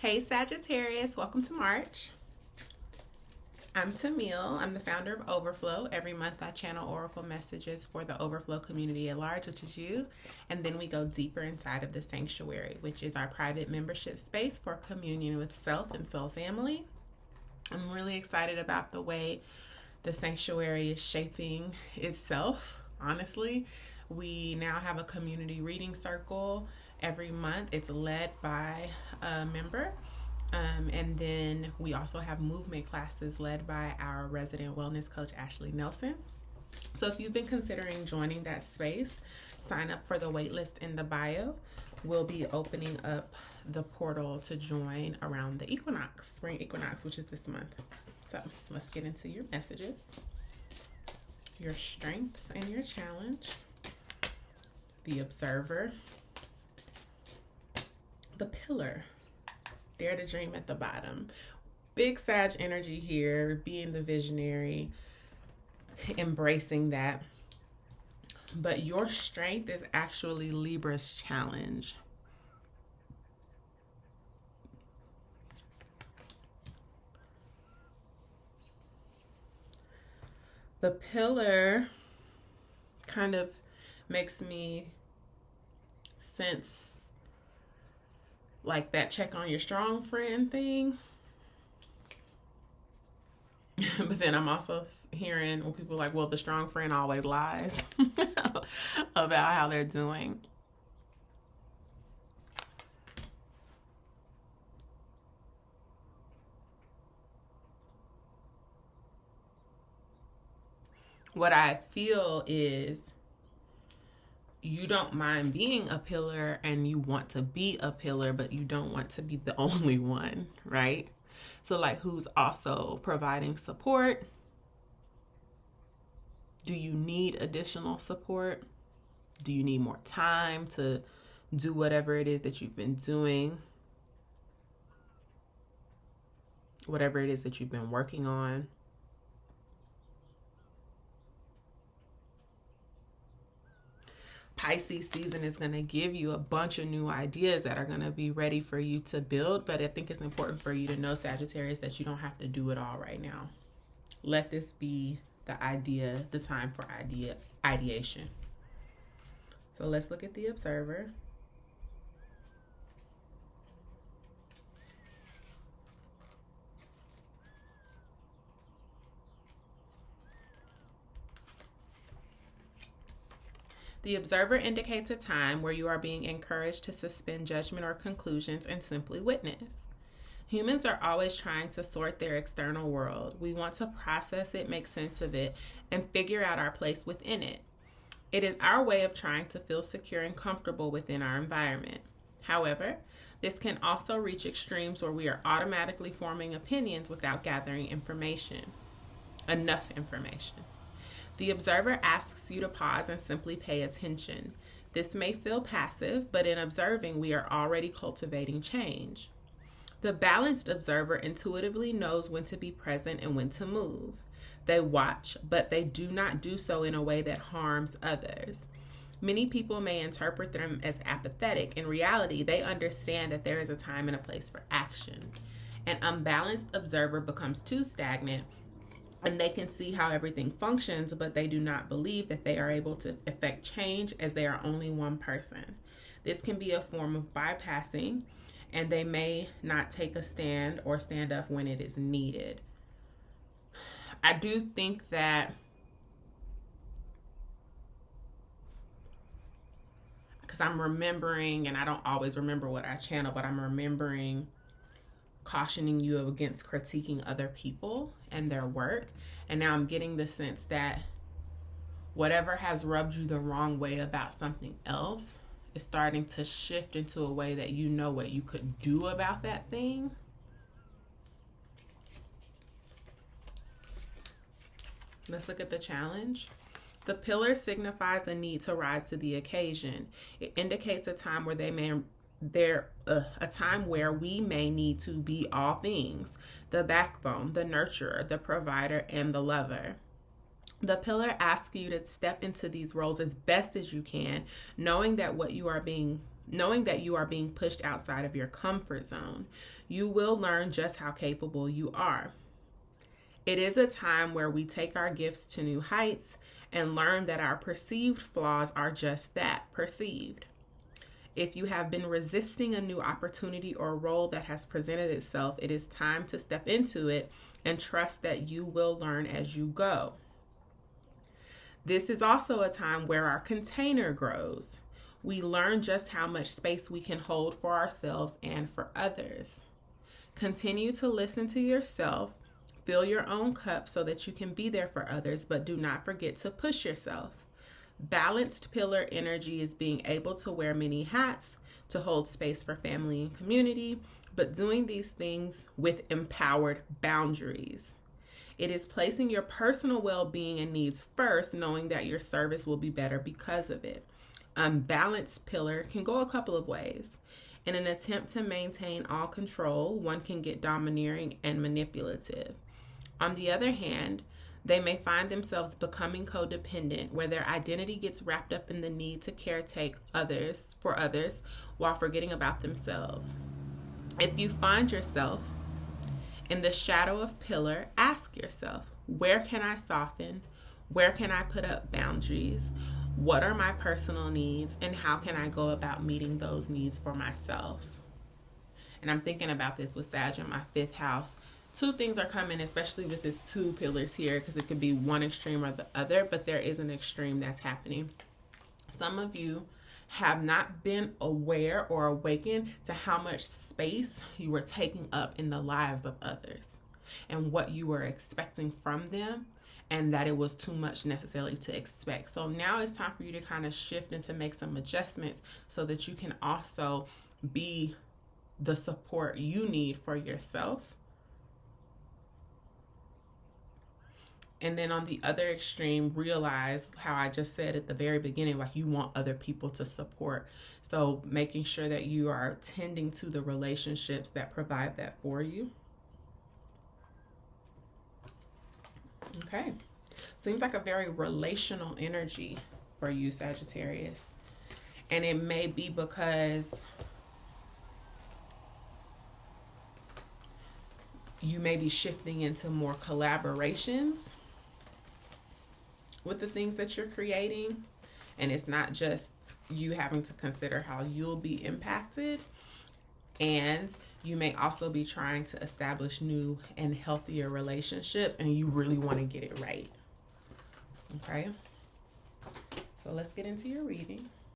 Hey Sagittarius, welcome to March. I'm Tamil. I'm the founder of Overflow. Every month I channel oracle messages for the Overflow community at large, which is you. And then we go deeper inside of the sanctuary, which is our private membership space for communion with self and soul family. I'm really excited about the way the sanctuary is shaping itself, honestly. We now have a community reading circle every month. It's led by a member. And then we also have movement classes led by our resident wellness coach, Ashley Nelson. So if you've been considering joining that space, sign up for the waitlist in the bio. We'll be opening up the portal to join around the equinox, Spring Equinox, which is this month. So let's get into your messages, your strengths and your challenge, the observer, the pillar, dare to dream at the bottom. Big Sag energy here, being the visionary, embracing that. But your strength is actually Libra's challenge. The pillar kind of makes me sense like that check on your strong friend thing. But then I'm also hearing when people are like, well, the strong friend always lies about how they're doing. What I feel is you don't mind being a pillar and you want to be a pillar, but you don't want to be the only one, right? So like, who's also providing support? Do you need additional support? Do you need more time to do whatever it is that you've been doing? Whatever it is that you've been working on? Pisces season is going to give you a bunch of new ideas that are going to be ready for you to build. But I think it's important for you to know, Sagittarius, that you don't have to do it all right now. Let this be the time for ideation. So let's look at the observer. The observer indicates a time where you are being encouraged to suspend judgment or conclusions and simply witness. Humans are always trying to sort their external world. We want to process it, make sense of it, and figure out our place within it. It is our way of trying to feel secure and comfortable within our environment. However, this can also reach extremes where we are automatically forming opinions without gathering enough information. The observer asks you to pause and simply pay attention. This may feel passive, but in observing, we are already cultivating change. The balanced observer intuitively knows when to be present and when to move. They watch, but they do not do so in a way that harms others. Many people may interpret them as apathetic. In reality, they understand that there is a time and a place for action. An unbalanced observer becomes too stagnant, and they can see how everything functions, but they do not believe that they are able to effect change as they are only one person. This can be a form of bypassing, and they may not take a stand or stand up when it is needed. I do think that, because I'm remembering, and I don't always remember what I channel, but I'm remembering cautioning you against critiquing other people and their work. And now I'm getting the sense that whatever has rubbed you the wrong way about something else is starting to shift into a way that you know what you could do about that thing. Let's look at the challenge. The pillar signifies a need to rise to the occasion. It indicates a time where a time where we may need to be all things: the backbone, the nurturer, the provider, and the lover. The pillar asks you to step into these roles as best as you can, knowing that what you are being knowing that you are being pushed outside of your comfort zone. You will learn just how capable you are. It is a time where we take our gifts to new heights and learn that our perceived flaws are just that, perceived. If you have been resisting a new opportunity or role that has presented itself, it is time to step into it and trust that you will learn as you go. This is also a time where our container grows. We learn just how much space we can hold for ourselves and for others. Continue to listen to yourself, fill your own cup so that you can be there for others, but do not forget to push yourself. Balanced pillar energy is being able to wear many hats to hold space for family and community, but doing these things with empowered boundaries. It is placing your personal well-being and needs first, knowing that your service will be better because of it. Unbalanced pillar can go a couple of ways. In an attempt to maintain all control, one can get domineering and manipulative. On the other hand, they may find themselves becoming codependent, where their identity gets wrapped up in the need to caretake others while forgetting about themselves. If you find yourself in the shadow of pillar, ask yourself, where can I soften? Where can I put up boundaries? What are my personal needs? And how can I go about meeting those needs for myself? And I'm thinking about this with Sag in my 5th house. 2 things are coming, especially with this 2 pillars here, because it could be one extreme or the other, but there is an extreme that's happening. Some of you have not been aware or awakened to how much space you were taking up in the lives of others and what you were expecting from them, and that it was too much necessarily to expect. So now it's time for you to kind of shift and to make some adjustments so that you can also be the support you need for yourself. And then on the other extreme, realize how I just said at the very beginning, like you want other people to support. So making sure that you are tending to the relationships that provide that for you. Okay. Seems like a very relational energy for you, Sagittarius. And it may be because you may be shifting into more collaborations with the things that you're creating. And it's not just you having to consider how you'll be impacted. And you may also be trying to establish new and healthier relationships, and you really want to get it right. Okay? So let's get into your reading.